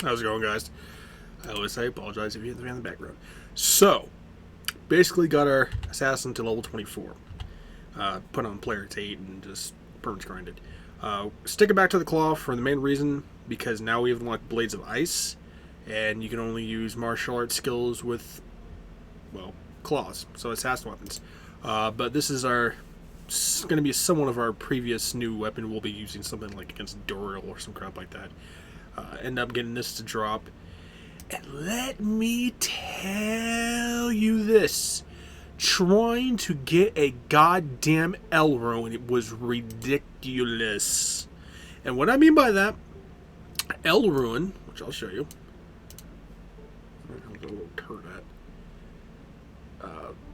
How's it going, guys? I always say apologize if you hear the fan in the background. So, basically got our assassin to level 24. Put on player 8 and just permanent grinded. Stick it back to the claw for the main reason, because now we have unlocked Blades of Ice, and you can only use martial arts skills with, well, claws, so assassin weapons. But this is going to be somewhat of our previous new weapon. We'll be using something like against Dorial or some crap like that. End up getting this to drop. And let me tell you this. Trying to get a goddamn L rune, it was ridiculous. And what I mean by that, L rune, which I'll show you.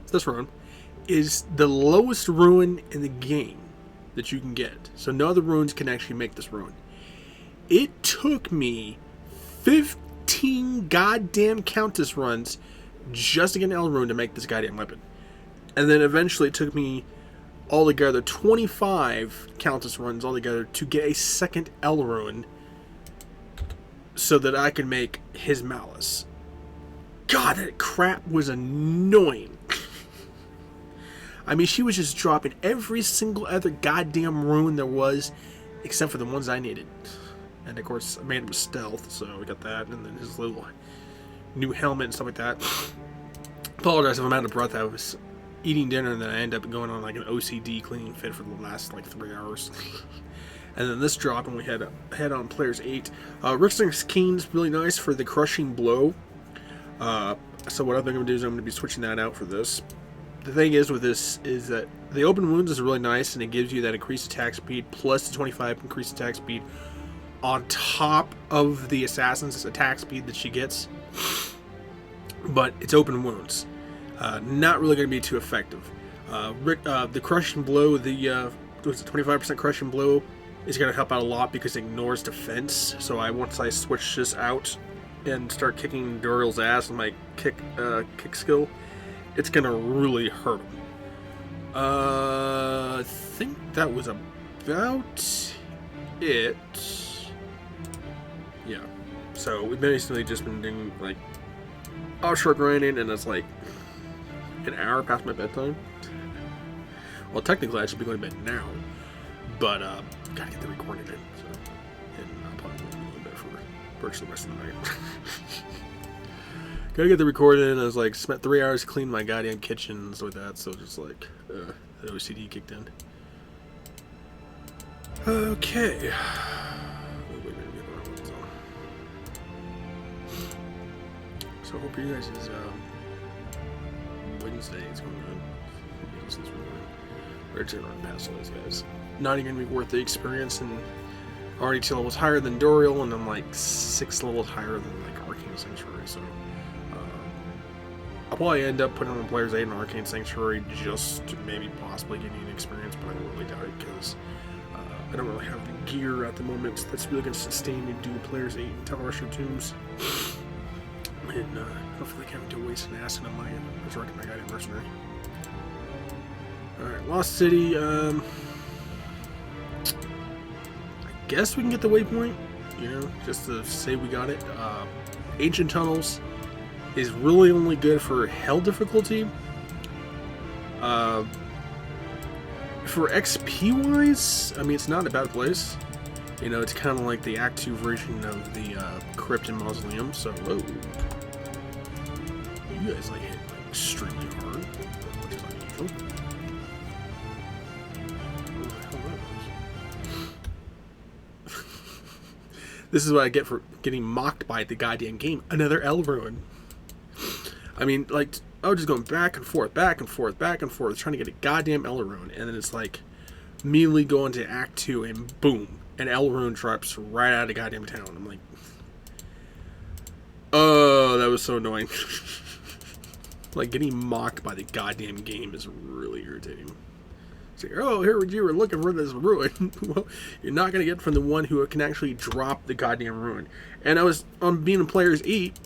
This rune is the lowest rune in the game that you can get. So no other runes can actually make this rune. It took me 15 goddamn Countess runs just to get an L rune to make this goddamn weapon. And then eventually it took me altogether 25 Countess runs altogether to get a second L rune so that I could make his Malice. God, that crap was annoying. I mean, she was just dropping every single other goddamn rune there was, except for the ones I needed. And of course, I made him stealth, so we got that, and then his little new helmet and stuff like that. Apologize if I'm out of breath. I was eating dinner, and then I ended up going on like an OCD cleaning fit for the last like 3 hours. And then this drop, and we had on players 8. Rick's Keen's really nice for the crushing blow. So what I'm going to do is I'm going to be switching that out for this. The thing is with this is that the open wounds is really nice, and it gives you that increased attack speed plus the 25 increased attack speed on top of the assassin's attack speed that she gets. But it's open wounds. Not really going to be too effective. The crushing blow, the 25% crushing blow is going to help out a lot because it ignores defense. So once I switch this out and start kicking Dorial's ass with my kick skill, it's going to really hurt him. I think that was about it. Yeah. So we've basically just been doing like offshore grinding, and it's like an hour past my bedtime. Well, technically I should be going to bed now, but gotta get the recording in. So, and I'll probably go a little bit for virtually the rest of the night. Gotta get the recording in. I was like, spent 3 hours cleaning my goddamn kitchen and stuff like that. So just like the OCD kicked in. Okay. So I hope you guys' Wednesday is going good. We're just gonna pass all these guys. Not even gonna be worth the experience, and already 2 levels higher than Dorial, and I'm like 6 levels higher than like Arcane Sanctuary. So I'll probably end up putting on players 8 in Arcane Sanctuary just to maybe possibly getting an experience, but I really doubt it because I don't really have the gear at the moment that's really going to sustain me to do players 8 and Tower Usher Tombs. And hopefully I can't do waste an acid on my resurrecting my goddamn mercenary. Alright, Lost City. I guess we can get the waypoint, you know, just to say we got it. Ancient Tunnels is really only good for hell difficulty. For XP wise, I mean, it's not a bad place. You know, it's kind of like the Act 2 version of the Crypt and Mausoleum. So, whoa, you guys like hit like extremely hard, which is unusual. This is what I get for getting mocked by the goddamn game. Another L rune. I mean, like, I was just going back and forth, back and forth, back and forth, trying to get a goddamn L rune, and then it's like immediately going to Act 2, and boom, an L rune drops right out of goddamn town. I'm like, oh, that was so annoying. Like, getting mocked by the goddamn game is really irritating. It's like, oh, here you were looking for this rune. Well, you're not going to get from the one who can actually drop the goddamn rune. And I was, on being a player's 8,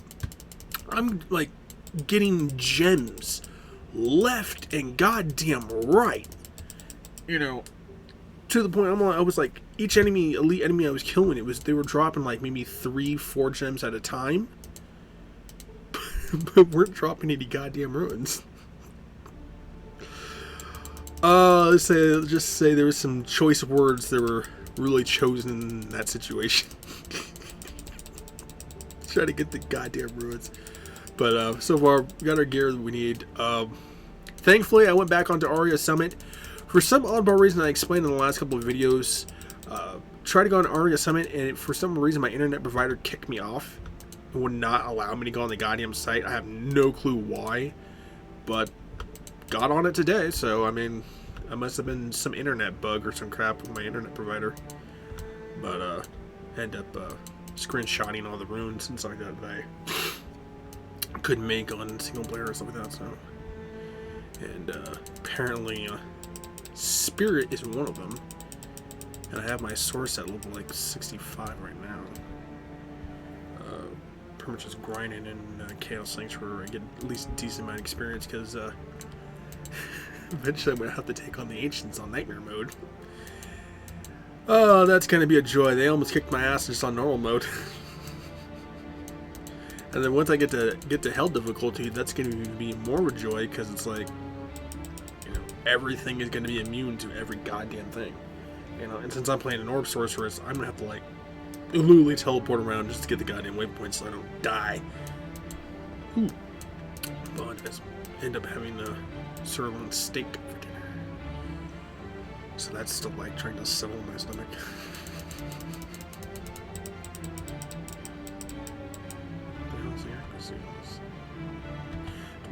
I'm like getting gems left and goddamn right. You know, to the point I was like each elite enemy I was killing, they were dropping like maybe 3-4 gems at a time, but weren't dropping any goddamn ruins. Let's just say there was some choice words that were really chosen in that situation. Try to get the goddamn ruins. But so far, we got our gear that we need. Thankfully, I went back onto Aria Summit. For some oddball reason I explained in the last couple of videos, tried to go on Aria Summit, and for some reason my internet provider kicked me off. It would not allow me to go on the goddamn site. I have no clue why, but got on it today, so I mean, I must have been some internet bug or some crap with my internet provider. But end up screenshotting all the runes and stuff like that I couldn't make on single player or something like that. So, and apparently Spirit is one of them, and I have my source at level like 65 right now. Pretty much just grinding in Chaos Sanctuary where I get at least a decent amount of experience, because eventually I'm going to have to take on the Ancients on Nightmare mode. Oh, that's going to be a joy. They almost kicked my ass just on normal mode. And then once I get to Hell difficulty, that's going to be more of a joy, because it's like, you know, everything is going to be immune to every goddamn thing. You know, and since I'm playing an Orb Sorceress, I'm going to have to, like, literally teleport around just to get the goddamn waypoint so I don't die. Ooh. But I just end up having a sirloin steak for dinner. So that's still like trying to settle in my stomach.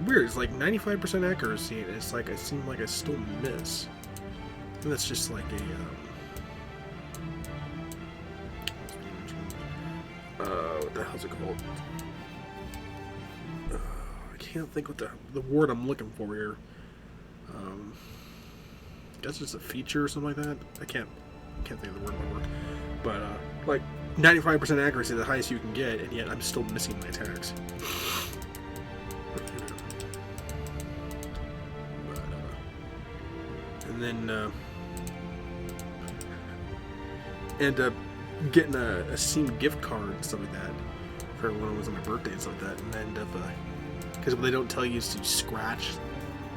Weird, it's like 95% accuracy, and it's like I seem like I still miss. And that's just like a what the hell's it called? I can't think what the word I'm looking for here. That's just a feature or something like that. I can't think of the word anymore. But like 95% accuracy, the highest you can get, and yet I'm still missing my attacks. And then end up getting a Steam gift card and stuff like that for when it was on my birthday and stuff like that, and end up because what they don't tell you is to scratch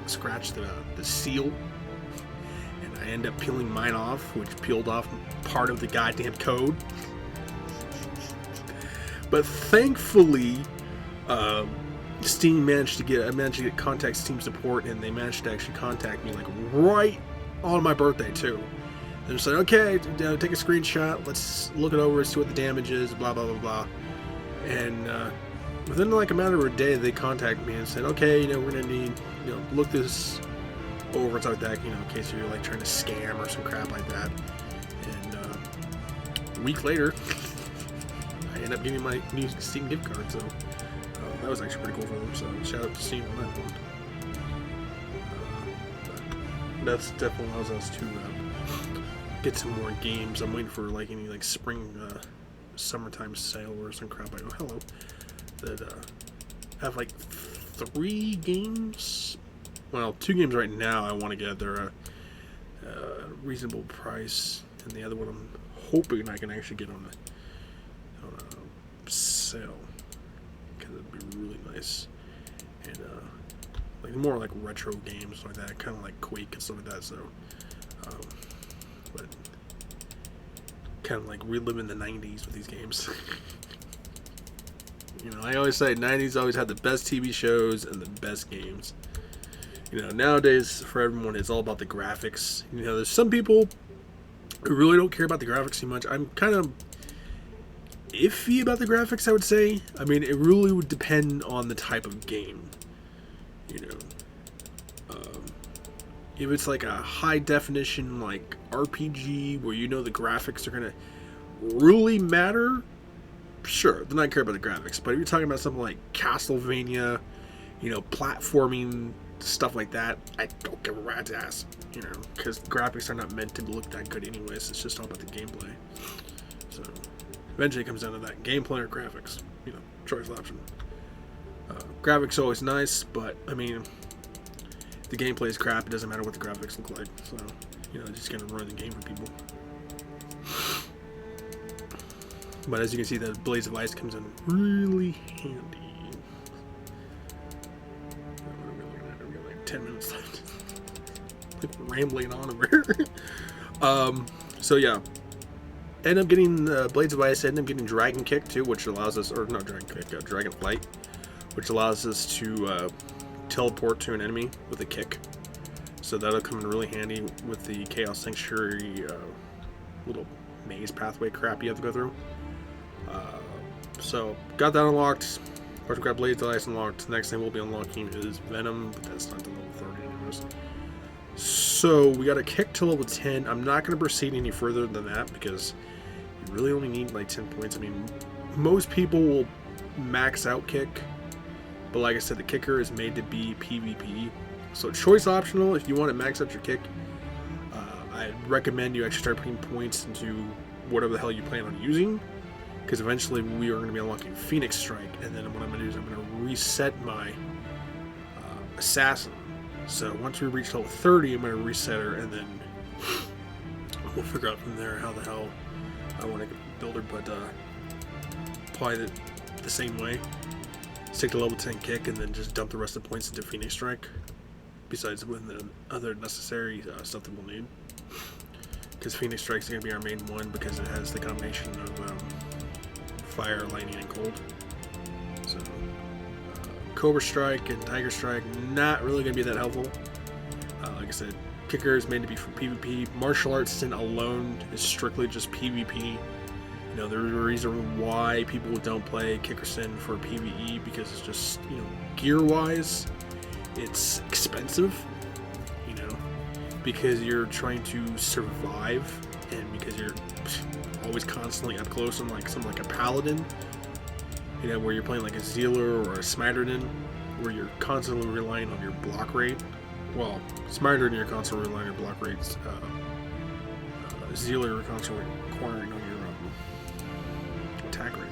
the seal, and I end up peeling mine off, which peeled off part of the goddamn code. But thankfully, Steam managed to get contact Steam support, and they managed to actually contact me like right on my birthday too. They just said, okay, take a screenshot, let's look it over, see what the damage is, blah blah blah blah. And within like a matter of a day, they contacted me and said, okay, we're gonna need, look this over and stuff like that, in case you're like trying to scam or some crap like that. And a week later, I ended up getting my new Steam gift card, so that was actually pretty cool for them. So shout out to Steam on that one. That's definitely allows us to get some more games. I'm waiting for like any like spring, summertime sale or some crap. I go, hello. That have like 3 games. Well, 2 games right now I want to get. They're a reasonable price, and the other one I'm hoping I can actually get on a sale, because it'd be really nice. And like more like retro games like that, kind of like Quake and stuff like that. So, but kind of like reliving the 90s with these games. I always say 90s always had the best TV shows and the best games. Nowadays for everyone it's all about the graphics. There's some people who really don't care about the graphics too much. I'm kind of iffy about the graphics, I would say. I mean, it really would depend on the type of game. If it's like a high definition like RPG where the graphics are gonna really matter, sure, then I care about the graphics. But if you're talking about something like Castlevania, platforming stuff like that, I don't give a rat's ass, because graphics are not meant to look that good anyways. It's just all about the gameplay. So eventually it comes down to that, gameplay or graphics, choice option. Graphics are always nice, but I mean, if the gameplay is crap, it doesn't matter what the graphics look like. So, it's just gonna ruin the game for people. But as you can see, the Blades of Ice comes in really handy. What are we looking at? We got like 10 minutes left. Like rambling on over here. So yeah. End up getting the Blades of Ice, end up getting Dragon Kick too, which allows us, or not Dragon Kick, Dragon Flight, which allows us to teleport to an enemy with a kick. So that'll come in really handy with the Chaos Sanctuary little maze pathway crap you have to go through. So got that unlocked. Of course, we got Blades of Ice unlocked. The next thing we'll be unlocking is Venom, but that's not the level 30 anyways. So we got a kick to level 10. I'm not going to proceed any further than that because you really only need like 10 points. I mean, most people will max out kick, but like I said, the kicker is made to be PvP. So choice optional. If you want to max out your kick, I recommend you actually start putting points into whatever the hell you plan on using, because eventually we are going to be unlocking Phoenix Strike, and then what I'm going to do is I'm going to reset my Assassin. So once we reach level 30, I'm going to reset her, and then we'll figure out from there how the hell I want to build her, but probably the same way. Stick to level 10 kick, and then just dump the rest of the points into Phoenix Strike, besides with the other necessary stuff that we'll need. Because Phoenix Strike is going to be our main one, because it has the combination of fire, lightning, and cold. So Cobra Strike and Tiger Strike, not really going to be that helpful. Like I said, Kicker is made to be for PvP. Martial Arts Sin alone is strictly just PvP. You know, there's a reason why people don't play Kicker Sin for PvE, because it's just, you know, gear-wise, it's expensive, you know, because you're trying to survive, and because you're always constantly up close on like something like a Paladin, you know, where you're playing like a Zealer or a Smiterden, where you're constantly relying on your block rate. Well, Smiterden, you're constantly relying on your block rates. Zealer, you're constantly requiring on your attack rate.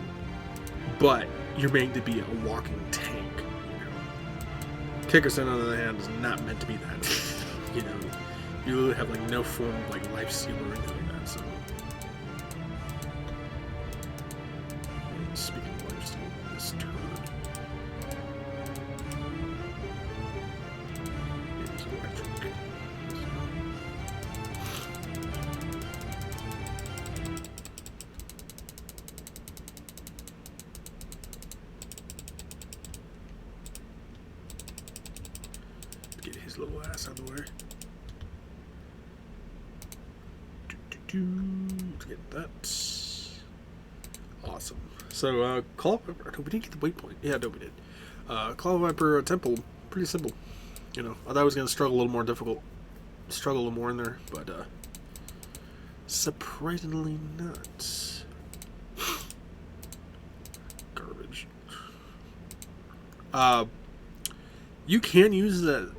But you're made to be a walking tank, you know. Kickerson, on the other hand, is not meant to be that. You know, you really have like no form of like life steal or anything like that. So, speaking of life steal, this turn. Get his little ass out of the way. Let's get that. Awesome. So, Call of Viper. We didn't get the waypoint. Yeah, no, we did. Call of Viper Temple. Pretty simple. You know, I thought I was going to struggle a little more difficult. Struggle a little more in there, but surprisingly not. Garbage. You can use the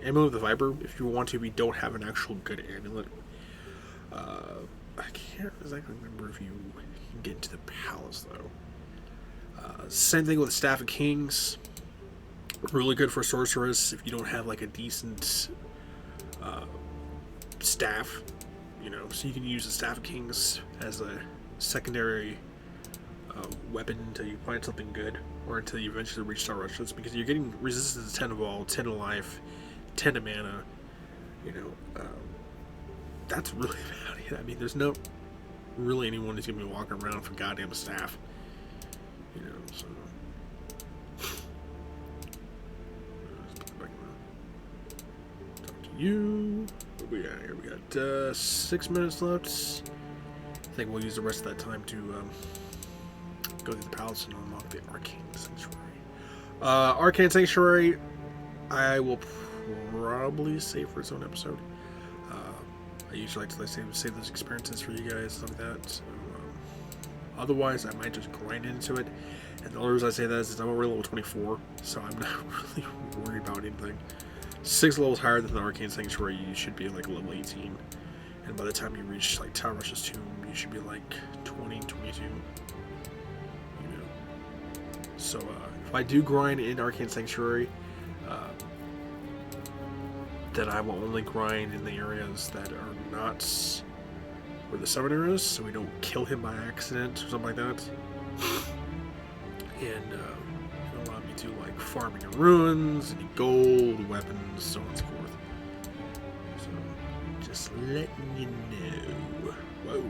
Amulet of the Viper if you want to, if you don't have an actual good amulet. I can't exactly remember if you can get into the palace, though. Same thing with Staff of Kings. Really good for sorceress if you don't have like a decent staff, you know. So you can use the Staff of Kings as a secondary weapon until you find something good, or until you eventually reach Star Rushes, because you're getting resistance to 10 of all, 10 of life, 10 of mana, you know. That's really about it. I mean, there's no really anyone who's going to be walking around for goddamn staff, you know, so. Talk to you. What we got here? We got 6 minutes left. I think we'll use the rest of that time to go through the palace and unlock the Arcane Sanctuary. Arcane Sanctuary, I will probably save for its own episode. I usually like to save those experiences for you guys, stuff like that. So, otherwise, I might just grind into it. And the only reason I say that is I'm already level 24, so I'm not really worried about anything. 6 levels higher than the Arcane Sanctuary, you should be like level 18. And by the time you reach like Talrush's Tomb, you should be like 20, 22. You know. So if I do grind in Arcane Sanctuary, then I will only grind in the areas that are not where the summoner is, so we don't kill him by accident or something like that. And it'll allow me to like farming in ruins, any gold, weapons, so on and so forth. So just letting you know. Whoa.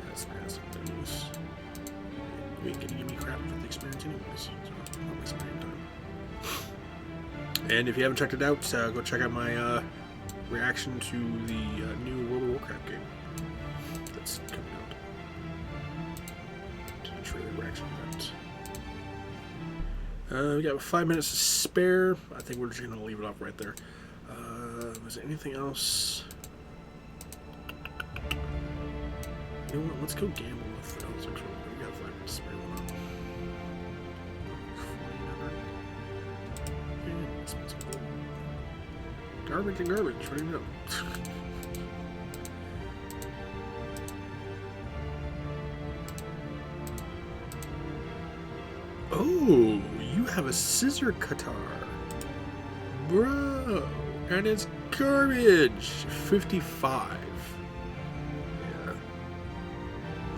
That's massive news. You ain't gonna give me crap for the experience anyways, so not wasting any time. And if you haven't checked it out, go check out my reaction to the new World of Warcraft game that's coming out. To the trailer reaction event. We got 5 minutes to spare. I think we're just gonna leave it off right there. Was there anything else? You know what? Let's go gamble with the Elves. We got 5 minutes to spare. Garbage and garbage, what do you know? Oh, you have a scissor guitar. Bro, and it's garbage. 55. Yeah.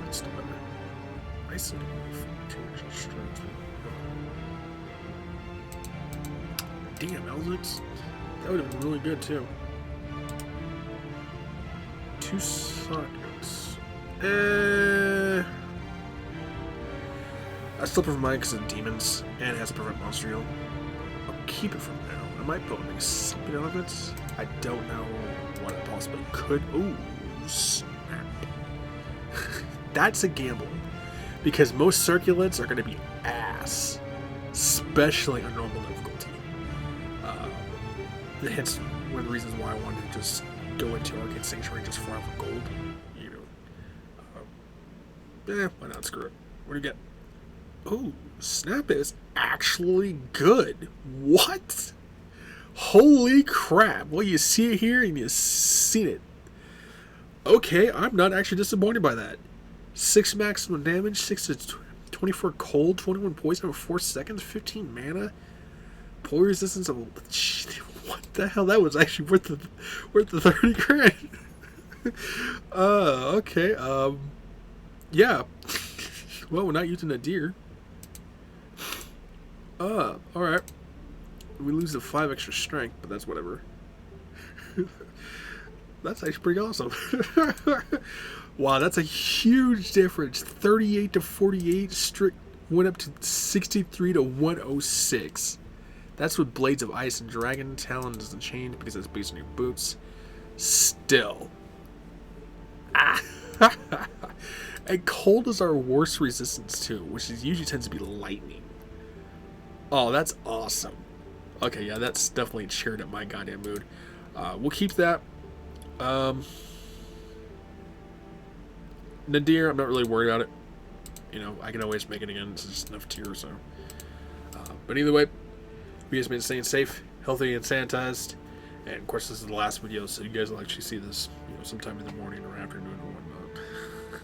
That's still better. Nice and damn, Elzix. That would have been really good too. 2 sockets. I still prefer mine because of demons and it has to prevent monster heal. I'll keep it from now. I might be able to make something out of it. I don't know what it possibly could. Ooh, snap. That's a gamble. Because most circulates are going to be ass. Especially on normal difficulty. Hence one of the reasons why I wanted to just go into Arcade Sanctuary just for gold. You know. Why not? Screw it. What do you get? Oh, Snap is actually good. What? Holy crap. Well, you see it here and you've seen it. Okay, I'm not actually disappointed by that. 6 maximum damage, 6 to 24 cold, 21 poison over 4 seconds, 15 mana. Poison resistance of... What the hell? That was actually worth the 30 grand. Okay. Yeah. Well, we're not using a deer. Alright. We lose the 5 extra strength, but that's whatever. That's actually pretty awesome. Wow, that's a huge difference. 38 to 48. Strict went up to 63 to 106. That's with Blades of Ice and Dragon. Talon doesn't change because it's based on your boots. Still. And cold is our worst resistance too, which usually tends to be lightning. Oh, that's awesome. Okay, yeah, that's definitely cheered up my goddamn mood. We'll keep that. Nadir, I'm not really worried about it. You know, I can always make it again. It's just enough tier, so. But either way, we just been staying safe, healthy, and sanitized. And of course, this is the last video, so you guys will actually see this, you know, sometime in the morning or afternoon or whatnot.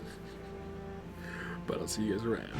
But I'll see you guys around.